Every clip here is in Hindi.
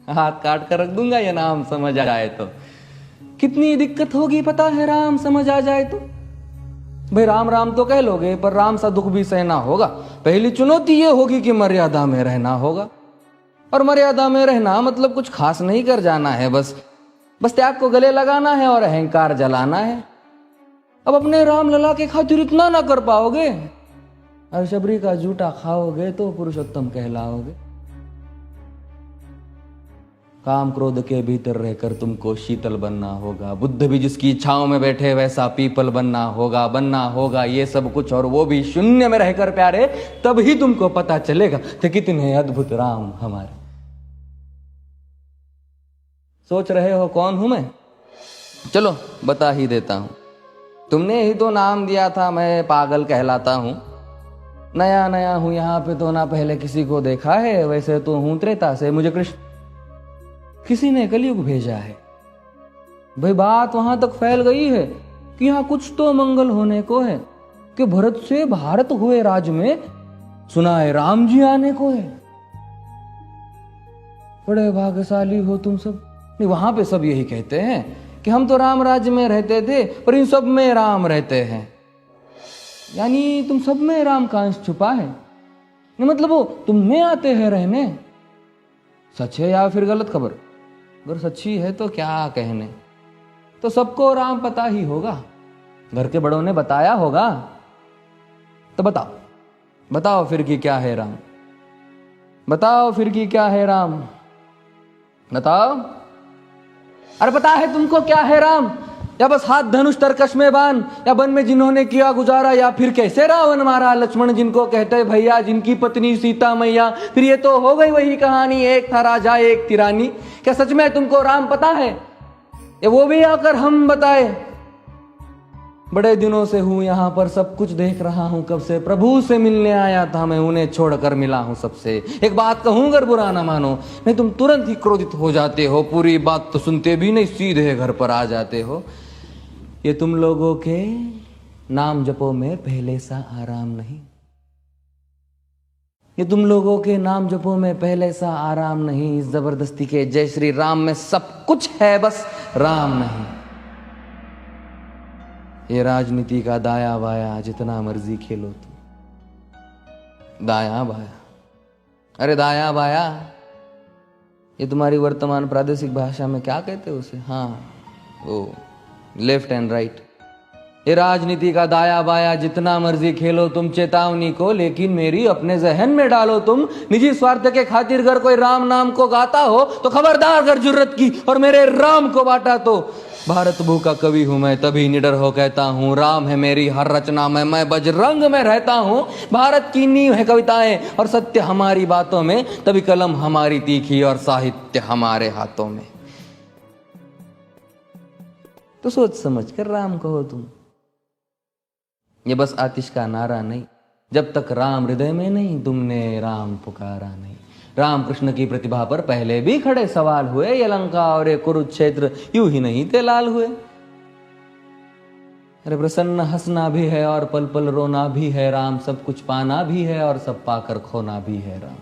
हाथ काट कर रख दूंगा ये नाम समझ आ जाए तो। कितनी दिक्कत होगी पता है राम समझ आ जाए तो। भाई राम राम तो कह लोगे पर राम सा दुख भी सहना होगा। पहली चुनौती ये होगी कि मर्यादा में रहना होगा। और मर्यादा में रहना मतलब कुछ खास नहीं कर जाना है, बस त्याग को गले लगाना है और अहंकार जलाना है। अब अपने राम लला के खातिर इतना ना कर पाओगे और शबरी का जूठा खाओगे तो पुरुषोत्तम कहलाओगे। काम क्रोध के भीतर रहकर तुमको शीतल बनना होगा। बुद्ध भी जिसकी इच्छाओं में बैठे वैसा पीपल बनना होगा ये सब कुछ, और वो भी शून्य में रहकर प्यारे। तभी तुमको पता चलेगा कि कितने अद्भुत राम हमारे। सोच रहे हो कौन हूं मैं? चलो बता ही देता हूं। तुमने ही तो नाम दिया था मैं पागल कहलाता हूं। नया नया हूं यहाँ पे तो ना पहले किसी को देखा है। वैसे तो हूं त्रेता से, मुझे कृष्ण किसी ने कलयुग भेजा है। भाई बात वहां तक फैल गई है कि यहाँ कुछ तो मंगल होने को है कि भरत से भारत हुए राज में सुना है राम जी आने को है। बड़े भाग्यशाली हो तुम सब। नहीं, वहां पे सब यही कहते हैं कि हम तो राम राज्य में रहते थे पर इन सब में राम रहते हैं। यानी तुम सब में राम का अंश छुपा है। नहीं मतलब वो तुम में आते हैं रहने। सच है या फिर गलत खबर? अगर सच्ची है तो क्या कहने। तो सबको राम पता ही होगा, घर के बड़ों ने बताया होगा। तो बताओ फिर कि क्या है राम। बताओ फिर कि क्या है राम। बताओ। अरे पता है तुमको क्या है राम? या बस हाथ धनुष तरकश में बांध, या वन में जिन्होंने किया गुजारा, या फिर कैसे रावण मारा लक्ष्मण जिनको कहते भैया, जिनकी पत्नी सीता मैया। फिर ये तो हो गई वही कहानी, एक था राजा एक थी रानी। क्या सच में तुमको राम पता है? या वो भी आकर हम बताए? बड़े दिनों से हूं यहां पर, सब कुछ देख रहा हूं कब से। प्रभु से मिलने आया था मैं, उन्हें छोड़कर मिला हूं सबसे। एक बात कहूं अगर बुरा ना मानो, नहीं तुम तुरंत ही क्रोधित हो जाते हो। पूरी बात तो सुनते भी नहीं, सीधे घर पर आ जाते हो। ये तुम लोगों के नाम जपो में पहले सा आराम नहीं। ये तुम लोगों के नाम जपो में पहले सा आराम नहीं। इस जबरदस्ती के जय श्री राम में सब कुछ है, बस राम नहीं। ये राजनीति का दाया बाया जितना मर्जी खेलो तुम। दाया बाया, अरे दाया बाया ये तुम्हारी वर्तमान प्रादेशिक भाषा में क्या कहते हो उसे? हाँ वो लेफ्ट एंड राइट। ये राजनीति का दाया बाया जितना मर्जी खेलो तुम चेतावनी को, लेकिन मेरी अपने जहन में डालो तुम। निजी स्वार्थ के खातिर अगर कोई राम नाम को गाता हो तो खबरदार अगर जुर्रत की और मेरे राम को बांटा तो। भारत भू का कवि हूं मैं, तभी निडर हो कहता हूं राम है मेरी हर रचना में। मैं बजरंग में रहता हूं। भारत की नींव है कविताएं और सत्य हमारी बातों में, तभी कलम हमारी तीखी और साहित्य हमारे हाथों में। तो सोच समझ कर राम कहो तुम। ये बस आतिश का नारा नहीं, जब तक राम हृदय में नहीं तुमने राम पुकारा नहीं। राम कृष्ण की प्रतिभा पर पहले भी खड़े सवाल हुए। ये लंका और ये कुरुक्षेत्र यूं ही नहीं थे लाल हुए। अरे प्रसन्न हंसना भी है और पल पल रोना भी है राम। सब कुछ पाना भी है और सब पाकर खोना भी है राम।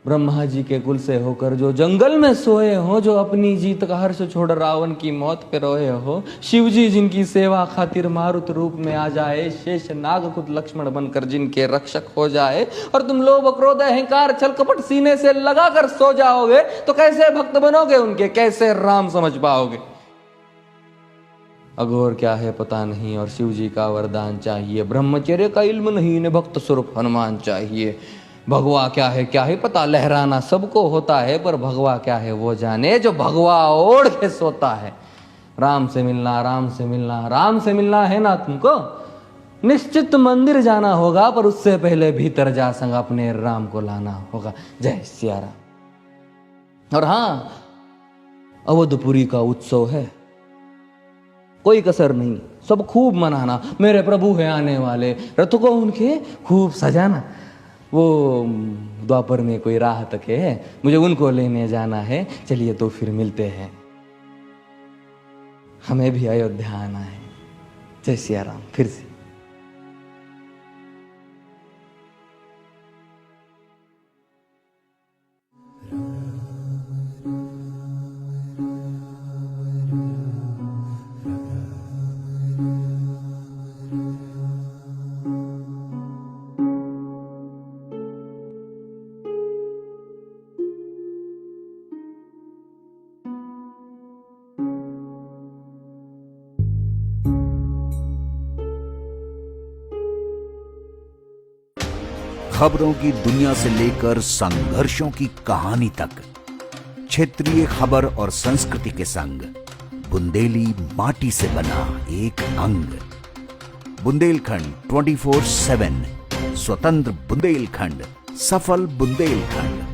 ब्रह्मा जी के कुल से होकर जो जंगल में सोए हो, जो अपनी जीत का हर्ष छोड़ रावण की मौत पे रोए हो। शिव जी जिनकी सेवा खातिर मारुत रूप में आ जाए। शेष नाग खुद लक्ष्मण बनकर जिनके रक्षक हो जाए। और तुम लोभ क्रोध अहंकार छल कपट सीने से लगा कर सो जाओगे तो कैसे भक्त बनोगे उनके, कैसे राम समझ पाओगे? अघोर क्या है पता नहीं और शिव जी का वरदान चाहिए। ब्रह्मचर्य का इल्म नहीं, इन्हें भक्त स्वरूप हनुमान चाहिए। भगवा क्या है पता, लहराना सबको होता है पर भगवा क्या है वो जाने जो भगवा ओढ़ के सोता है। राम से मिलना, राम से मिलना, राम से मिलना है ना तुमको? निश्चित मंदिर जाना होगा पर उससे पहले भीतर जा संग अपने राम को लाना होगा। जय सिया राम। और हां, अवधपुरी का उत्सव है, कोई कसर नहीं, सब खूब मनाना। मेरे प्रभु है आने वाले, रथ को उनके खूब सजाना। वो द्वापर में कोई राह तक है, मुझे उनको लेने जाना है। चलिए तो फिर मिलते हैं, हमें भी अयोध्या आना है। जय सिया राम। फिर से खबरों की दुनिया से लेकर संघर्षों की कहानी तक, क्षेत्रीय खबर और संस्कृति के संग बुंदेली माटी से बना एक अंग। बुंदेलखंड 24/7, स्वतंत्र बुंदेलखंड, सफल बुंदेलखंड।